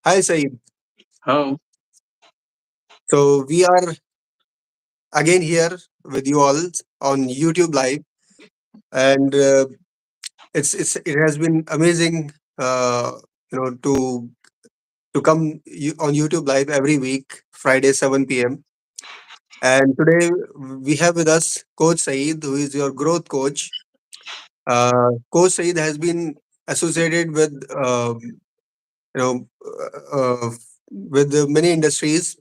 Hi, Saeed. Oh, So we are again here with you all on YouTube Live, and it has been amazing, to come on YouTube Live every week, Friday 7 p.m. And today we have with us Coach Saeed, who is your growth coach. Coach Saeed has been associated with you know with many industries,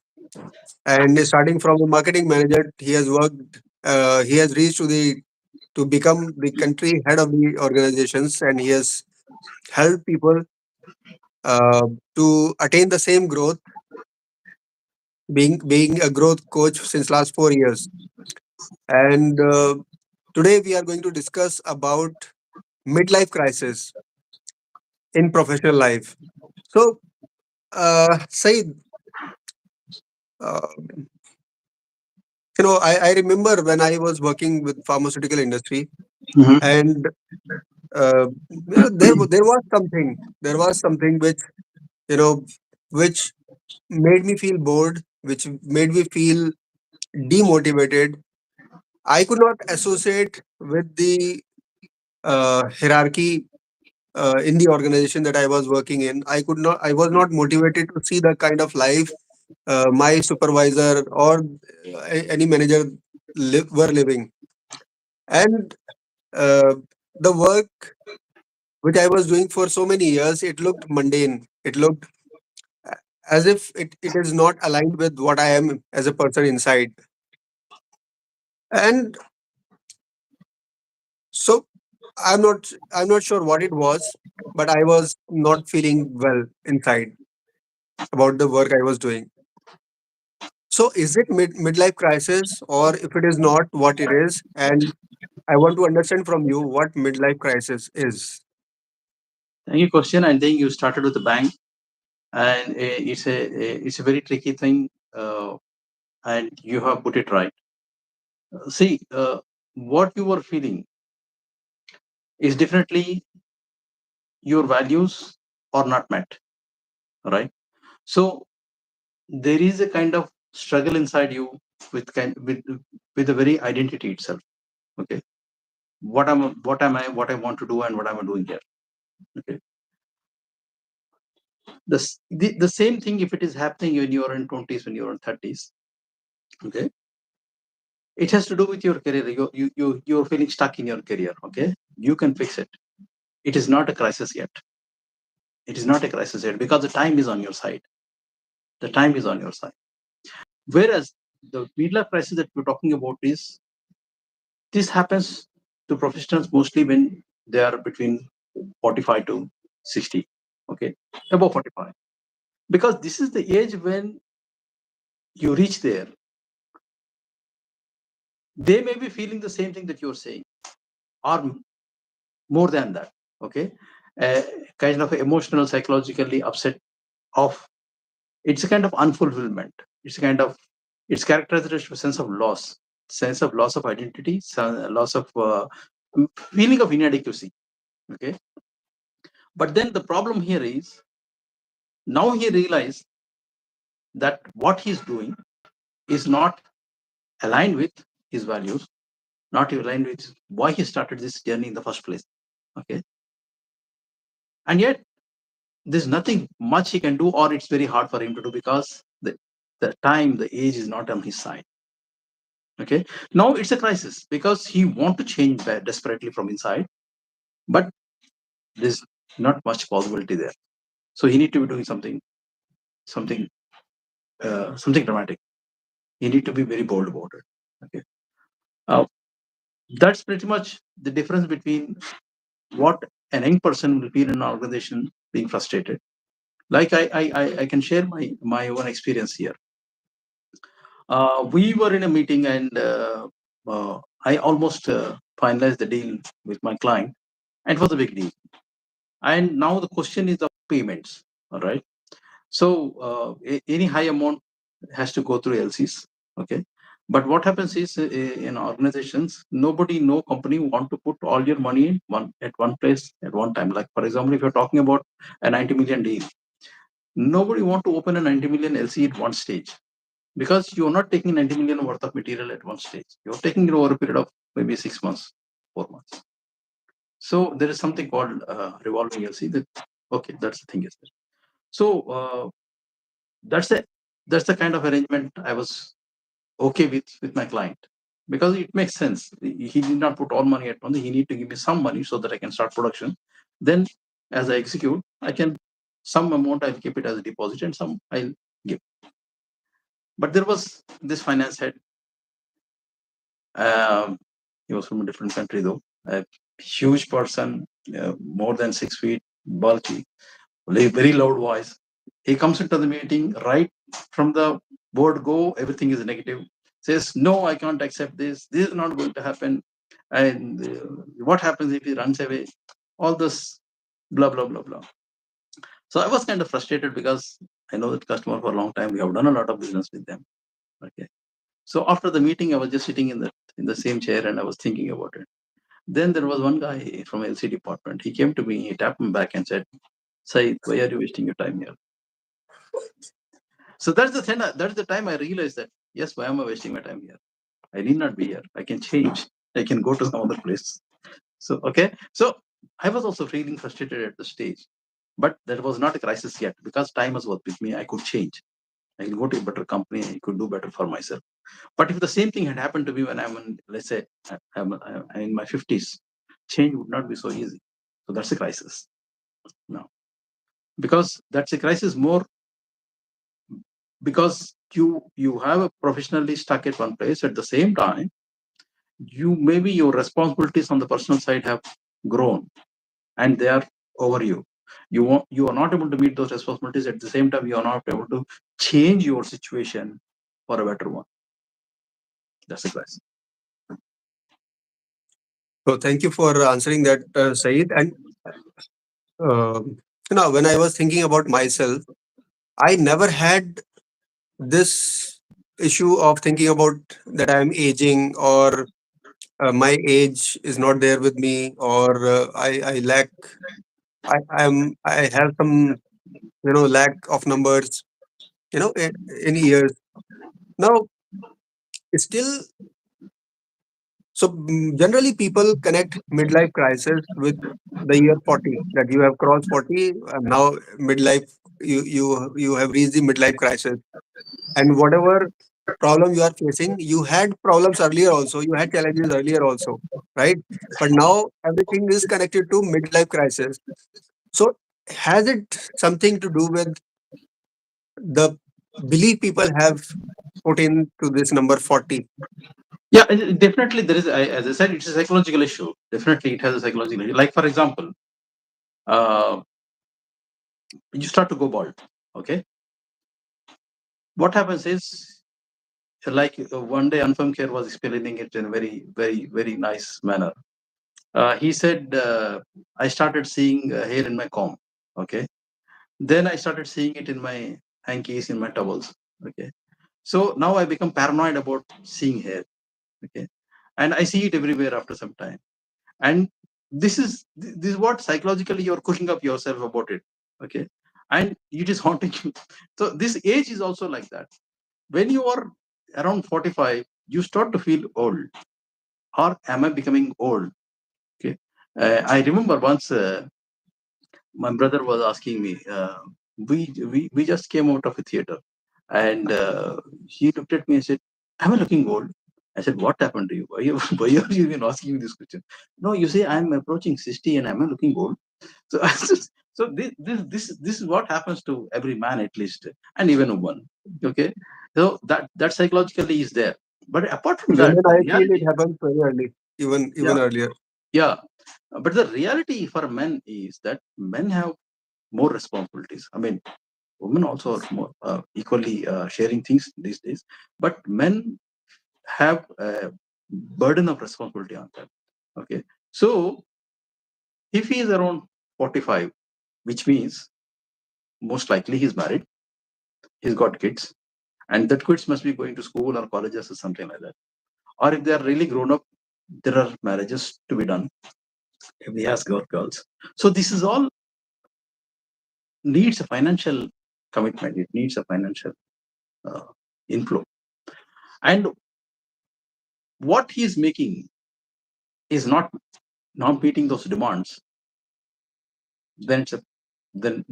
and starting from a marketing manager, he has worked. He has reached to become the country head of the organizations, and he has helped people uh, to attain the same growth, being a growth coach since last 4 years. And today we are going to discuss about midlife crisis in professional life. So, Said, uh, I remember when I was working with pharmaceutical industry, mhm. and there was something which you know which made me feel bored, which made me feel demotivated. I could not associate with the hierarchy in the organization that I was working in. I was not motivated to see the kind of life my supervisor or any manager were living. And uh, the work which I was doing for so many years, it looked mundane. It looked as if it is not aligned with what I am as a person inside. And so I'm not sure what it was, but I was not feeling well inside about the work I was doing. So is it midlife crisis, or if it is not, what it is? And I want to understand from you what midlife crisis is. Thank you, question. I think you started with the bang, and it's a very tricky thing, and you have put it right. See, what you were feeling is definitely your values are not met, right? So there is a kind of struggle inside you with with the very identity itself. Okay, what I want to do, and what am I doing here? Okay, the same thing if it is happening when you are in 20s, when you are in 30s. Okay, it has to do with your career. You're feeling stuck in your career. Okay, you can fix it. It is not a crisis yet. It is not a crisis yet because the time is on your side. The time is on your side. Whereas the midlife crisis that we're talking about is, this happens to professionals mostly when they are between 45 to 60. Okay, above 45, because this is the age when you reach there. They may be feeling the same thing that you're saying, or more than that. Okay, uh, kind of emotional, psychologically upset of, it's a kind of unfulfillment. It's a kind of, it's characterized as a sense of loss of identity, loss of feeling of inadequacy. Okay, but then the problem here is, now he realized that what he's doing is not aligned with his values, not aligned with why he started this journey in the first place. Okay, and yet there's nothing much he can do, or it's very hard for him to do, because the age is not on his side. Okay, now it's a crisis because he want to change desperately from inside, but there's not much possibility there. So he need to be doing something something dramatic. He need to be very bold about it. Okay, uh, that's pretty much the difference between what an young person will feel in an organization being frustrated. Like I can share my own experience here. We were in a meeting, and I almost finalized the deal with my client, and it was a big deal. And now the question is of payments. All right. So any high amount has to go through LCs. Okay. But what happens is, in organizations, nobody, no company want to put all your money in one at one place at one time. Like for example, if you're talking about a 90 million deal, Nobody want to open a 90 million LC at one stage, because you're not taking 90 million worth of material at one stage. You're taking it over a period of maybe 6 months, 4 months. So there is something called revolving LC. That, okay, that's the thing is there. So that's the that's the kind of arrangement I was okay with my client, because it makes sense. He did not put all money at once. He need to give me some money so that I can start production. Then, as I execute, I can, some amount I'll keep it as a deposit and some I'll give. But there was this finance head. Um, he was from a different country though. A huge person, more than 6 feet, bulky, very loud voice. He comes into the meeting right from the board go, everything is negative. Says, no, I can't accept this. This is not going to happen. And what happens if he runs away? All this blah, blah, blah, blah. So I was kind of frustrated because I know that customer for a long time. We have done a lot of business with them. Okay. So after the meeting, I was just sitting in the same chair and I was thinking about it. Then there was one guy from LC department. He came to me, he tapped me back and said, Said, why are you wasting your time here? So that's the thing. That's the time I realized that, yes, why am I wasting my time here? I need not be here. I can change. I can go to some other place. So, okay. So I was also feeling frustrated at the stage, but that was not a crisis yet because time was with me. I could change. I can go to a better company. I could do better for myself. But if the same thing had happened to me when I'm in, let's say, I'm in my 50s, change would not be so easy. So that's a crisis now, because that's a crisis more because you have a professionally stuck at one place. At the same time, you maybe your responsibilities on the personal side have grown and they are over you. You are not able to meet those responsibilities. At the same time, you are not able to change your situation for a better one. That's a crisis. So thank you for answering that, Saeed. And when I was thinking about myself, I never had this issue of thinking about that I'm aging, or my age is not there with me, or I lack, I have some lack of numbers, in years. Now, still, so generally people connect midlife crisis with the year 40, that you have crossed 40, and now midlife, you have reached the midlife crisis. And whatever problem you are facing, you had problems earlier also, you had challenges earlier also, right? But now everything is connected to midlife crisis. So has it something to do with the belief people have put into this number 40? Yeah, definitely there is. As I said, it's a psychological issue. Definitely, it has a psychological issue. Like for example, uh, you start to go bald. Okay, what happens is, like one day Anupam Kher was explaining it in a very, very, very nice manner. He said, I started seeing hair in my comb. Okay, then I started seeing it in my hankies, in my towels. Okay, so now I become paranoid about seeing hair. Okay, and I see it everywhere after some time. And this is what psychologically you're cooking up yourself about it. Okay, and it is haunting you. So this age is also like that. When you are around 45, you start to feel old, or am I becoming old? Okay, I remember once my brother was asking me, we just came out of a theater, and he looked at me and said, am I looking old? I said, what happened to you? Why are you even asking me this question? No, you say I'm approaching 60 and am I looking old? So, so this is what happens to every man at least, and even a woman. Okay, so that psychologically is there. But apart from that, Women, the I feel it reality, happens very early, even yeah, earlier. yeah. But the reality for men is that men have more responsibilities. I mean, women also are more equally sharing things these days, but men have a burden of responsibility on them. Okay, so if he is around 45, which means most likely he's married, he's got kids, and that kids must be going to school or colleges or something like that. Or if they are really grown up, there are marriages to be done if he has got girls. So this is all needs a financial commitment. It needs a financial uh, inflow. And what he is making is not meeting those demands. Then it's a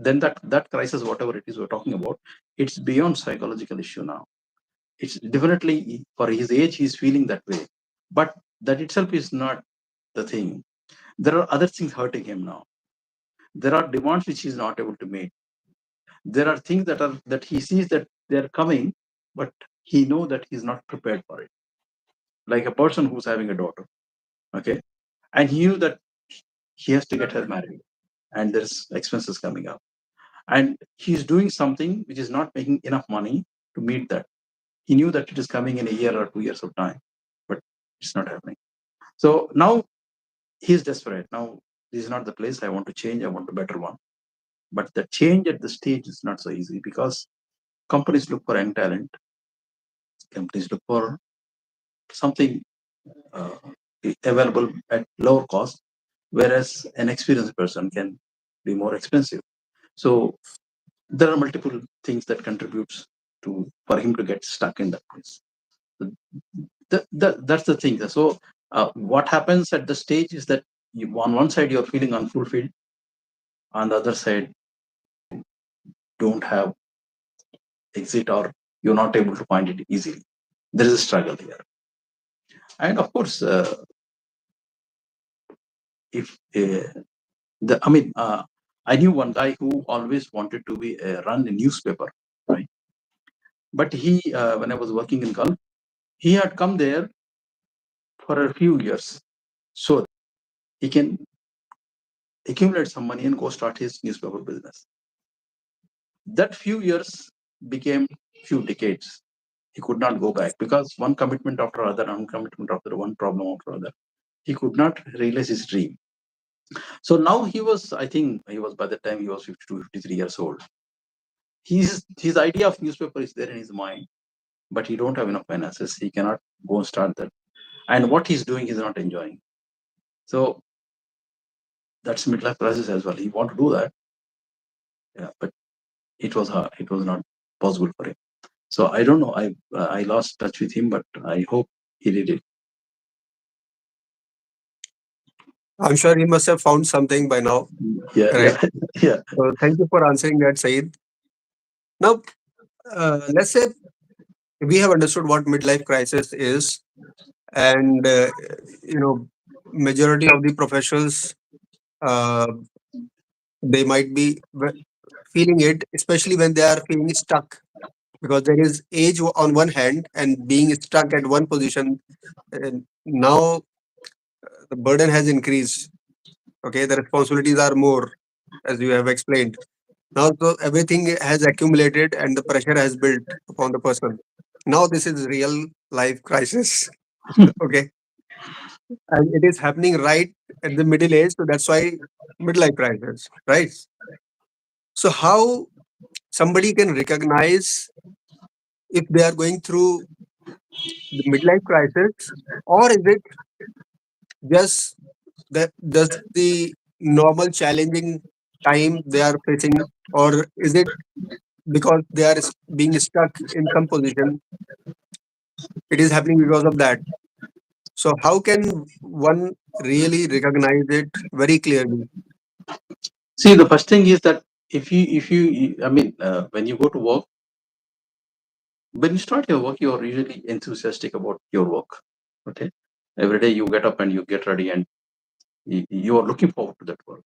then that crisis, whatever it is we're talking about, it's beyond psychological issue now. It's definitely for his age, he's feeling that way. But that itself is not the thing. There are other things hurting him now. There are demands which he's not able to meet. There are things that he sees that they're coming, but he know that he's not prepared for it. Like a person who's having a daughter, okay, and he knew that he has to get her married, and there's expenses coming up, and he's doing something which is not making enough money to meet that. He knew that it is coming in a year or 2 years of time, but it's not happening. So now he's desperate. Now this is not the place I want to change. I want a better one. But the change at the stage is not so easy because companies look for young talent. Companies look for something uh, available at lower cost, whereas an experienced person can be more expensive. So there are multiple things that contributes to for him to get stuck in that place. That's the thing. So what happens at the stage is that on one side you're feeling unfulfilled, on the other side don't have exit, or you're not able to find it easily. There is a struggle here, and of course, if I mean, I knew one guy who always wanted to be run a newspaper, right? But he, when I was working in Gulf, he had come there for a few years so he can accumulate some money and go start his newspaper business. That few years became few decades. He could not go back because one commitment after other, one commitment after one problem after other. He could not realize his dream. So now he was, I think he was by the time he was 52, 53 years old. His idea of newspaper is there in his mind, but he don't have enough finances. He cannot go and start that. And what he's doing, he's not enjoying. So that's midlife crisis as well. He want to do that, yeah, but it was hard. It was not possible for him. So I don't know. I lost touch with him, but I hope he did it. I'm sure he must have found something by now, Yeah, right? yeah, yeah. So thank you for answering that, Saeed. Now, let's say we have understood what midlife crisis is, and you know, majority of the professionals, uh, they might be feeling it, especially when they are feeling stuck, because there is age on one hand and being stuck at one position. And now the burden has increased. Okay, the responsibilities are more, as you have explained. Now, so everything has accumulated and the pressure has built upon the person. Now, this is real life crisis. Okay, and it is happening right at the middle age. So that's why midlife crisis, right? So, how somebody can recognize if they are going through the midlife crisis, or is it just the normal challenging time they are facing, or is it because they are being stuck in some position? It is happening because of that. So how can one really recognize it very clearly? See, the first thing is that I mean, when you go to work, when you start your work, you are usually enthusiastic about your work. Okay, every day you get up and you get ready and you are looking forward to that work.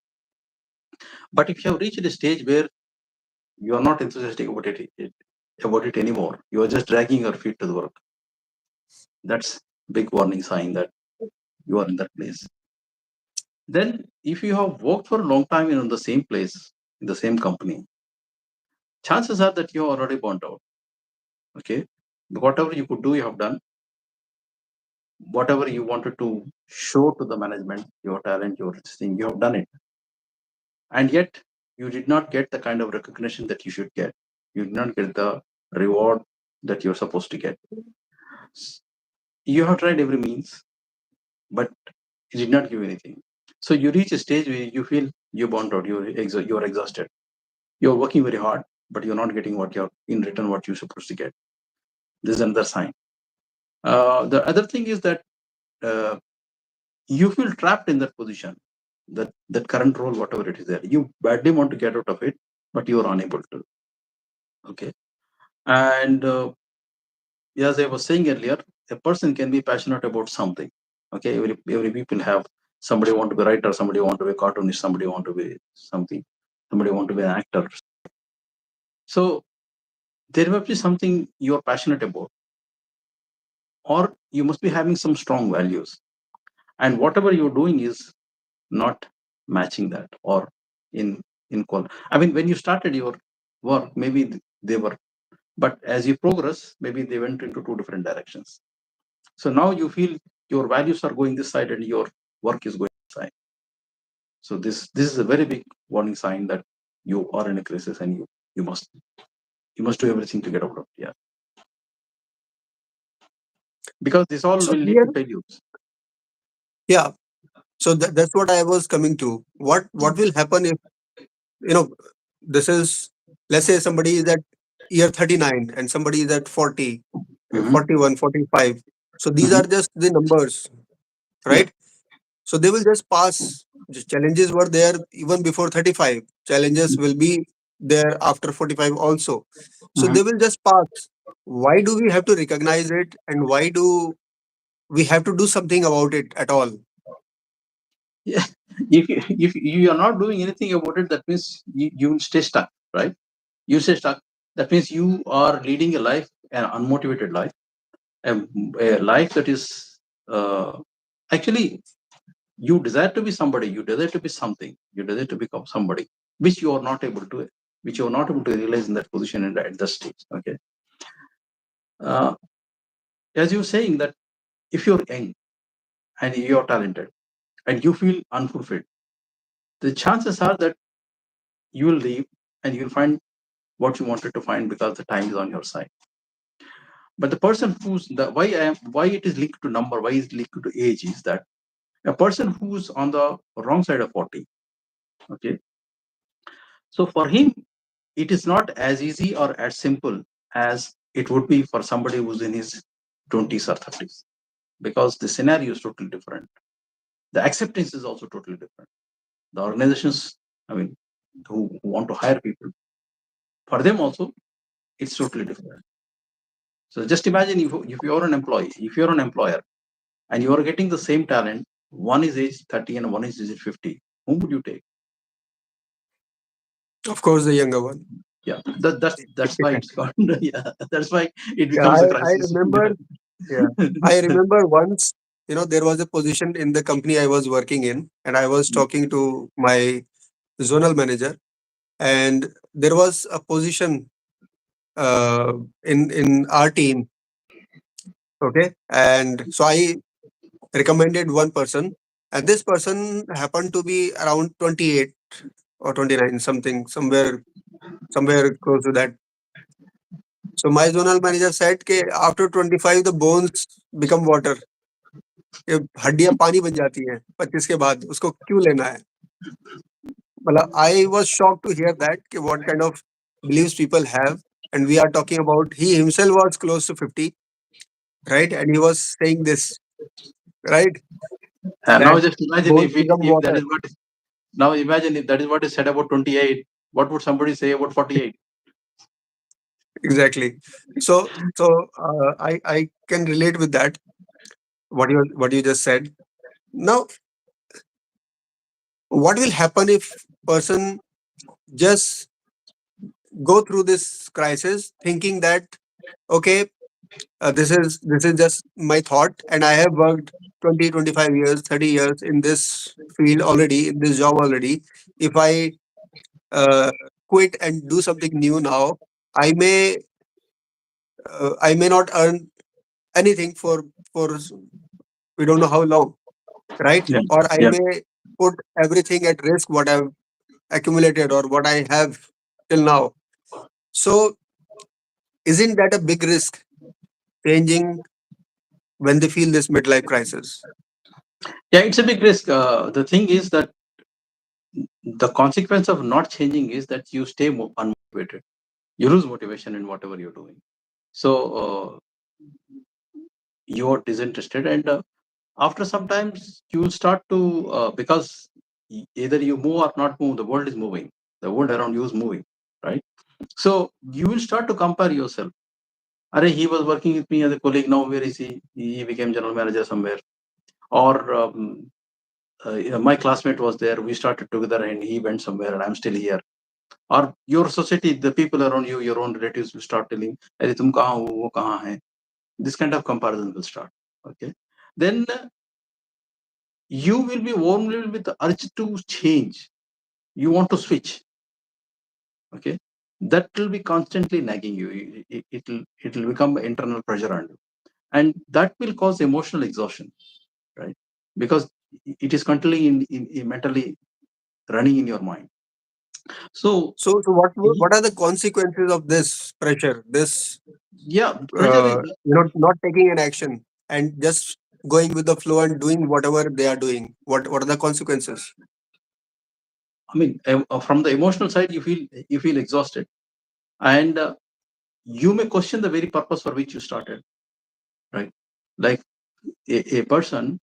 But if you have reached a stage where you are not enthusiastic about it anymore, you are just dragging your feet to the work. That's big warning sign that you are in that place. Then, if you have worked for a long time in the same place, in the same company, chances are that you are already burnt out. Okay, whatever you could do, you have done. Whatever you wanted to show to the management, your talent, your thing, you have done it, and yet you did not get the kind of recognition that you should get. You did not get the reward that you're supposed to get. You have tried every means, but it did not give anything. So you reach a stage where you feel you burnt out, you're exhausted. You're working very hard, but you're not getting what you're in return what you're supposed to get. This is another sign. The other thing is that uh, you feel trapped in that position, that current role, whatever it is there. You badly want to get out of it, but you are unable to. Okay, and as I was saying earlier, a person can be passionate about something. Okay, every people have, somebody want to be writer, somebody want to be cartoonist, somebody want to be something, somebody want to be an actor. So there must be something you're passionate about, or you must be having some strong values, and whatever you're doing is not matching that, or in call. I mean, when you started your work, maybe they were, but as you progress, maybe they went into two different directions. So now you feel your values are going this side and your work is going this side. So this is a very big warning sign that you are in a crisis, and you must you must do everything to get out of it. Yeah, because this all So will lead here, to failures. yeah. So that's what I was coming to. What will happen if, you know this is, let's say somebody is at year 39 and somebody is at 40, Hmm. 41, 45. So these Hmm. are just the numbers, Yeah. right? So they will just pass. Just challenges were there even before 35. Challenges will be there after 45 also. So Hmm. they will just pass. Why do we have to recognize it, and why do we have to do something about it at all? Yeah. If you are not doing anything about it, that means you will stay stuck, right? You stay stuck. That means you are leading a life, an unmotivated life, a, a life that is actually, you desire to be somebody, you desire to be something, you desire to become somebody, which you are not able to, which you are not able to realize in that position and at that stage. Okay, uh, as you're saying that if you're young and you're talented and you feel unfulfilled, the chances are that you will leave and you'll find what you wanted to find because the time is on your side. But the person who's the why it is linked to number, why is linked to age, is that a person who's on the wrong side of 40, okay, so for him it is not as easy or as simple as it would be for somebody who's in his 20s or 30s, because the scenario is totally different. The acceptance is also totally different. The organizations, I mean, who want to hire people, for them also it's totally different. So just imagine if you're an employee, if you're an employer, and you are getting the same talent, one is age 30 and one is age 50, whom would you take? Of course, the younger one. Yeah, that's why it's called. Yeah, that's why it Yeah, becomes a I crisis. remember. Yeah, I remember once. There was a position in the company I was working in, and I was talking to my zonal manager, and there was a position uh, in our team. Okay, and so I recommended one person, and this person happened to be around 28 or 29, something, somewhere close to that. So my zonal manager said कि after 25 the bones become water. ये हड्डियां पानी बन जाती हैं 25 के बाद, उसको क्यों लेना है? मतलब I was shocked to hear that कि what kind of beliefs people have, and we are talking about, he himself was close to 50, right? And he was saying this, right? And now That just imagine bones become if that water. is what is, now imagine if that is what is said about 28, what would somebody say about 48? Exactly. So I can relate with that, what you just said. Now, what will happen if person just go through this crisis thinking that, okay, this is just my thought, and I have worked 20, 25 years, 30 years in this field already, in this job already. If I uh, quit and do something new now, I may not earn anything for we don't know how long, right? Yeah, Or I yeah, may put everything at risk, what I've accumulated or what I have till now. So isn't that a big risk, changing when they feel this midlife crisis? yeah. It's a big risk. The thing is that the consequence of not changing is that you stay unmotivated. You lose motivation in whatever you're doing. So you're disinterested, and after sometimes you will start to because either you move or not move, the world is moving, the world around you is moving, right? So you will start to compare yourself. Array, he was working with me as a colleague, now where is he? He became general manager somewhere. Or my classmate was there, we started together and he went somewhere and I'm still here. Or your society, the people around you, your own relatives will start telling, "Arey, tum kahan ho, wo kahan hai?" This kind of comparison will start. Okay. Then you will be overwhelmed with the urge to change. You want to switch. Okay. That will be constantly nagging you. It will become internal pressure on you. And that will cause emotional exhaustion, right? Because it is continually in mentally running in your mind. So So what are the consequences of this pressure? This yeah, pressure is, not taking an action and just going with the flow and doing whatever they are doing. What are the consequences? I mean, from the emotional side, you feel exhausted, and you may question the very purpose for which you started, right? Like a person,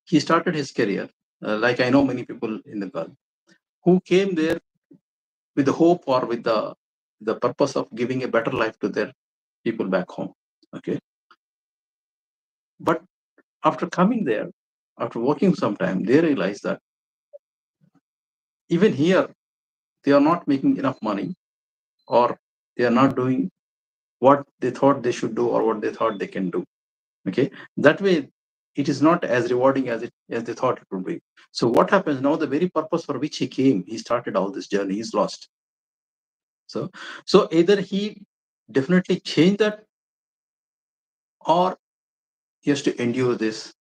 he started his career, like I know many people in the Gulf who came there with the hope or with the purpose of giving a better life to their people back home. Okay, but after coming there, after working some time, they realize that even here they are not making enough money, or they are not doing what they thought they should do or what they thought they can do. Okay, that way it is not as rewarding as they thought it would be. So what happens now, the very purpose for which he came, he started all this journey, he's lost. So either he definitely change that, or he has to endure this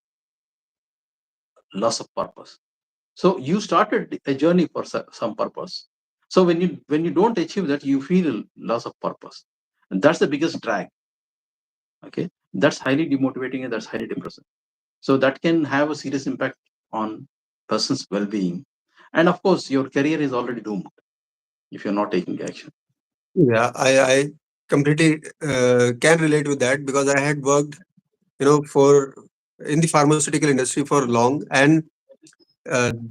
loss of purpose. So you started a journey for some purpose. So when you don't achieve that, you feel loss of purpose, and that's the biggest drag. Okay, that's highly demotivating and that's highly depressing. So that can have a serious impact on person's well-being, and of course your career is already doomed if you're not taking action. Yeah, I completely can relate with that because I had worked, for in the pharmaceutical industry for long, and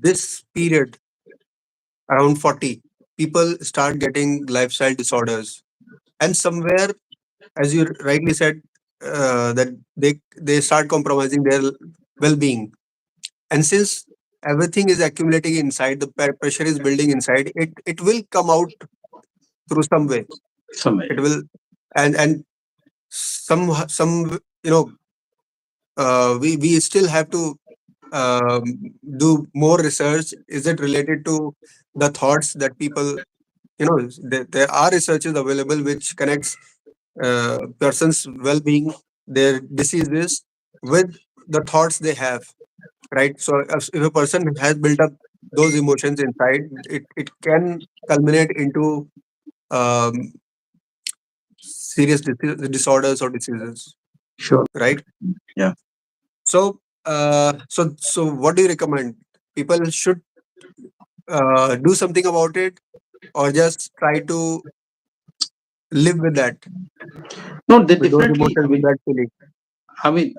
this period around 40, people start getting lifestyle disorders, and somewhere, as you rightly said, that they start compromising their well-being. And since everything is accumulating inside, the pressure is building inside, it will come out through some way. It Somewhere. will, and some we still have to um, do more research. Is it related to the thoughts that people, there are researches available which connects person's well-being, their diseases, with the thoughts they have, right? So if a person has built up those emotions inside, it can culminate into um, serious disorders or diseases, Sure. right? Yeah. So what do you recommend? People should do something about it, or just try to live No, they with those definitely. I emotions, with mean, that feeling. I mean,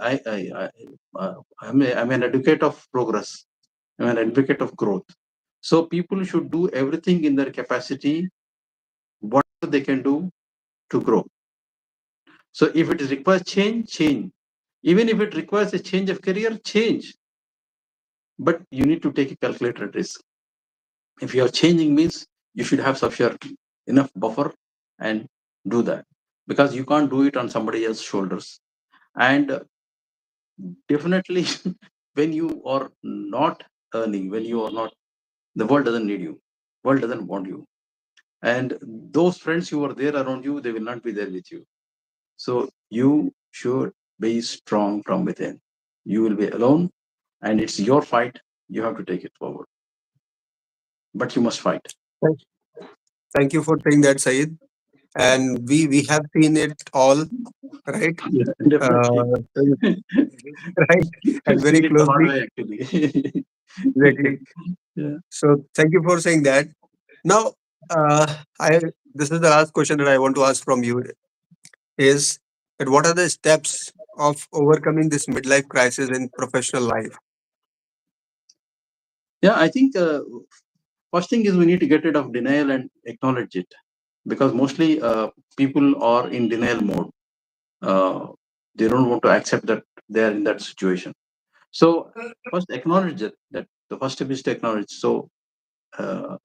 I'm an advocate of progress. I'm an advocate of growth. So people should do everything in their capacity, whatever they can do to grow. So if it requires change, change. Even if it requires a change of career, change. But you need to take a calculated risk. If you are changing means you should have sufficient enough buffer and do that, because you can't do it on somebody else's shoulders. And definitely when you are not earning, when you are not, the world doesn't need you, world doesn't want you, and those friends who are there around you, they will not be there with you. So you should be strong from within. You will be alone, and it's your fight. You have to take it forward, but you must fight. Thank thank you for saying that, Saeed. And we have seen it all, right? Yeah, definitely. Uh, right, and You've very seen it the hard closely. way, actually. Exactly. Yeah. So thank you for saying that. Now, I this is the last question that I want to ask from you is that what are the steps of overcoming this midlife crisis in professional life? Yeah, I think first thing is we need to get rid of denial and acknowledge it, because mostly people are in denial mode. Uh, they don't want to accept that they are in that situation. So first acknowledge it. That the first step is to acknowledge. So uh,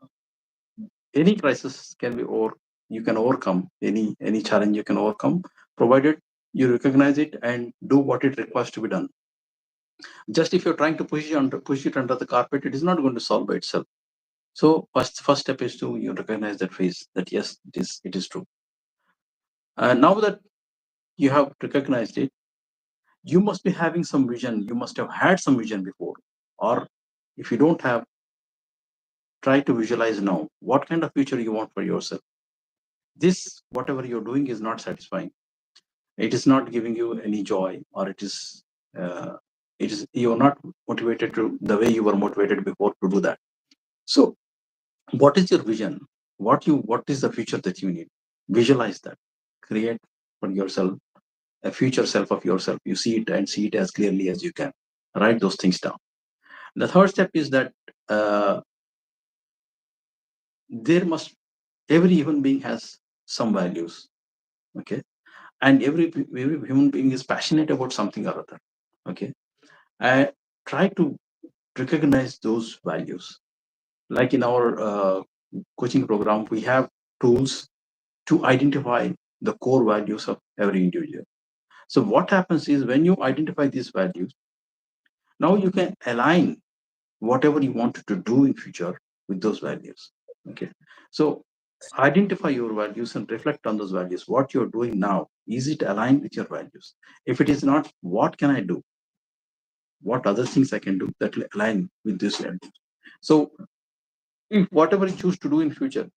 any crisis can be over. You can overcome any challenge. You can overcome, provided you recognize it and do what it requires to be done. Just if you're trying to push it under the carpet, it is not going to solve by itself. So first step is to you recognize that phase, that yes, it is true. And now that you have recognized it, you must be having some vision. You must have had some vision before, or if you don't have, try to visualize now what kind of future you want for yourself. This whatever you're doing is not satisfying. It is not giving you any joy, or uh, it is you're not motivated to the way you were motivated before to do that. So what is your vision? What is the future that you need? Visualize that. Create for yourself a future self of yourself. You see it and see it as clearly as you can. Write those things down. The third step is that uh, there must every human being has some values. Okay, and every human being is passionate about something or other. Okay, and try to recognize those values. Like in our coaching program, we have tools to identify the core values of every individual. So what happens is when you identify these values, now you can align whatever you want to do in future with those values. Okay. So identify your values and reflect on those values. What you're doing now, is it aligned with your values? If it is not, what can I do? What other things I can do that will align with these values? So if whatever you choose to do in future,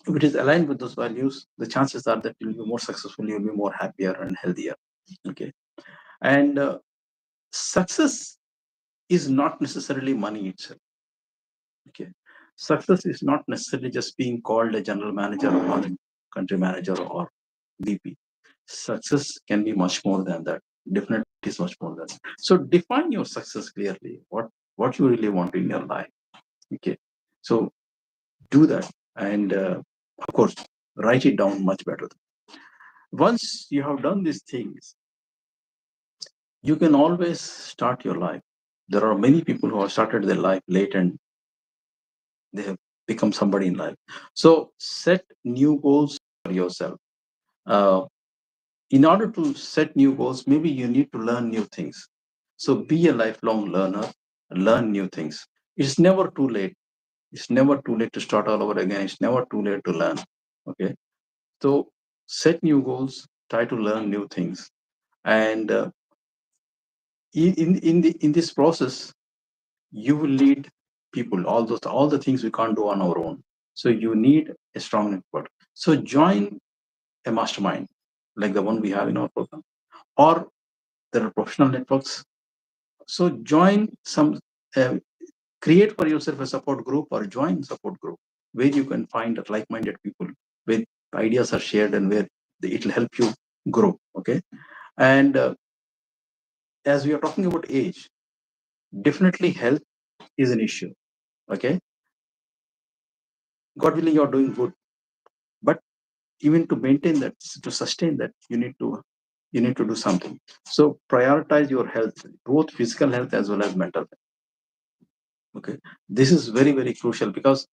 if it is aligned with those values, the chances are that you'll be more successful, you'll be more happier and healthier. Okay. And success is not necessarily money itself. Okay. Success is not necessarily just being called a general manager or a country manager or VP. Success can be much more than that. Definitely is much more than that. So define your success clearly. What you really want in your life. Okay. So do that. And of course, write it down much better. Once you have done these things, you can always start your life. There are many people who have started their life late and they have become somebody in life. So set new goals for yourself. Uh, in order to set new goals, maybe you need to learn new things. So be a lifelong learner, learn new things. It's never too late. It's never too late to start all over again. It's never too late to learn. Okay. So set new goals, try to learn new things. And in this process, you will lead people, all the things we can't do on our own. So you need a strong network. So join a mastermind like the one we have in our program, or there are professional networks. So join some, uh, create for yourself a support group or join support group where you can find like-minded people, where ideas are shared and where it will help you grow. Okay. And as we are talking about age, definitely health is an issue. Okay. God willing, you're doing good, but even to maintain that, to sustain that, you need to do something. So prioritize your health, both physical health as well as mental health. Okay, this is very very crucial, because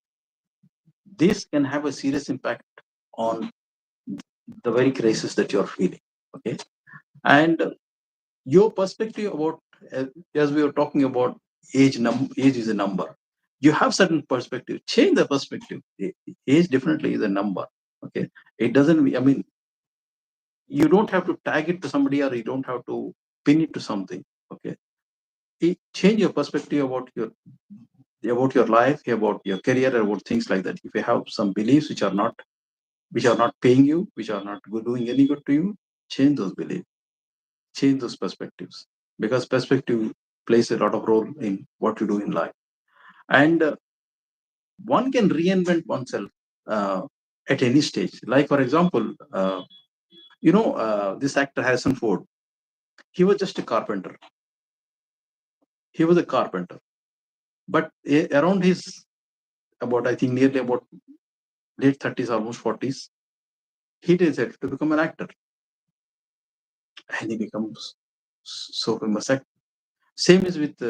this can have a serious impact on the very crisis that you're feeling. Okay, and your perspective about, uh, as we were talking about, age is a number. You have certain perspective, change the perspective. Age definitely is a number. Okay, it doesn't, I mean, you don't have to tag it to somebody, or you don't have to pin it to something. Okay, change your perspective about your life, about your career, about things like that. If you have some beliefs which are not paying you, which are not doing any good to you, change those beliefs, change those perspectives, because perspective plays a lot of role in what you do in life. And one can reinvent oneself. at any stage. Like, for example, this actor Harrison Ford. He was just a carpenter. He was a carpenter, but around his about I think nearly about late 30s, almost 40s, he decided to become an actor, and he becomes so famous. Same is with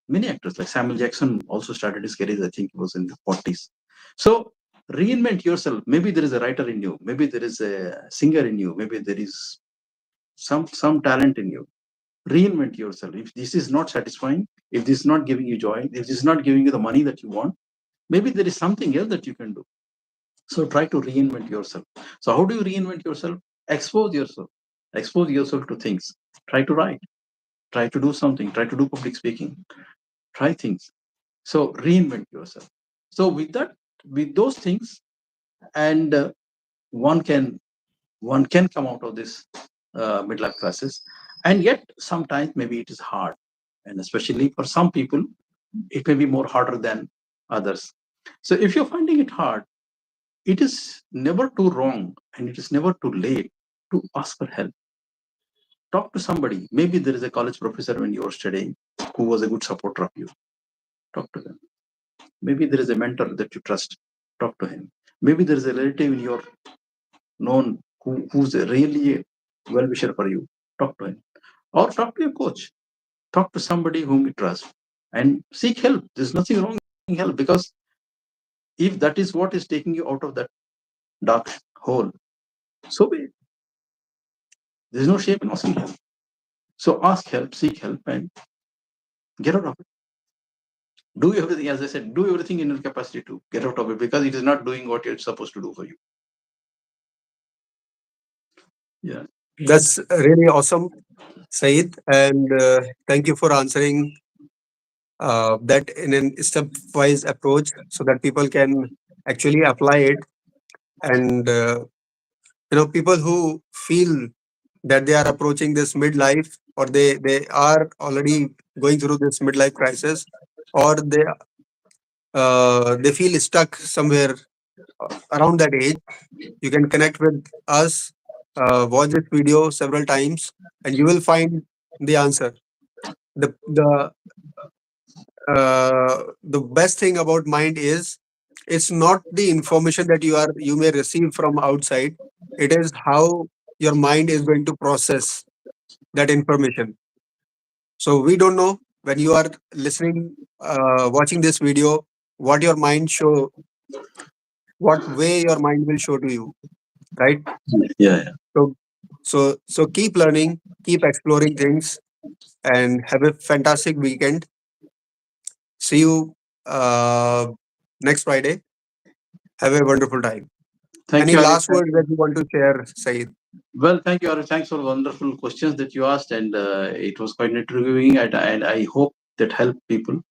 many actors, like Samuel Jackson also started his career, I think it was in the 40s. So reinvent yourself. Maybe there is a writer in you, maybe there is a singer in you, maybe there is some talent in you. Reinvent yourself. If this is not satisfying, if this is not giving you joy, if this is not giving you the money that you want, maybe there is something else that you can do. So try to reinvent yourself. So how do you reinvent yourself? Expose yourself. Expose yourself to things. Try to write. Try to do something. Try to do public speaking. Try things. So reinvent yourself. So with that, with those things, and one can one can come out of this midlife crisis. And yet sometimes maybe it is hard, and especially for some people it may be more harder than others. So if you're finding it hard, it is never too wrong and it is never too late to ask for help. Talk to somebody. Maybe there is a college professor when you were studying who was a good supporter of you. Talk to them. Maybe there is a mentor that you trust. Talk to him. Maybe there is a relative in your known who's a really a well wisher for you. Talk to him. Or talk to your coach. Talk to somebody whom you trust and seek help. There's nothing wrong in help, because if that is what is taking you out of that dark hole, so be it. There's no shame in asking help. So ask help, seek help, and get out of it. Do everything, as I said, do everything in your capacity to get out of it, because it is not doing what it's supposed to do for you. Yeah. That's really awesome, Saeed. And thank you for answering that in a stepwise approach so that people can actually apply it. And, people who feel that they are approaching this midlife, or they are already going through this midlife crisis, or they feel stuck somewhere around that age, you can connect with us, watch this video several times, and you will find the answer. The best thing about mind is, it's not the information that you may receive from outside. It is how your mind is going to process that information. So we don't know, when you are listening, watching this video, what your mind show, what way your mind will show to you, right? Yeah. So so keep learning, keep exploring things, and have a fantastic weekend. See you next Friday. Have a wonderful time. Thank Any you, Arif. last words that you want to share, Saeed? Well, thank you, Arif. Thanks for the wonderful questions that you asked, and it was quite interviewing, and I hope that helped people.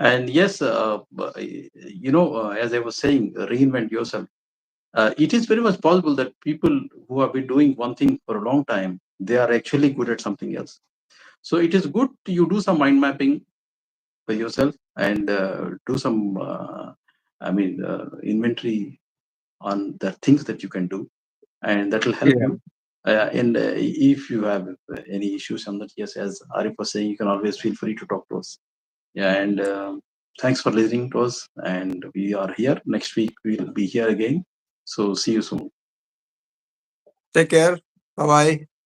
And yes, as I was saying, reinvent yourself. It is very much possible that people who have been doing one thing for a long time, they are actually good at something else. So it is good you do some mind mapping for yourself, and do some, inventory on the things that you can do, and that will help Yeah. you. And if you have any issues on that, yes, as Arif was saying, you can always feel free to talk to us. Yeah, and thanks for listening to us. And we are here next week. We'll be here again. So see you soon. Take care. Bye bye.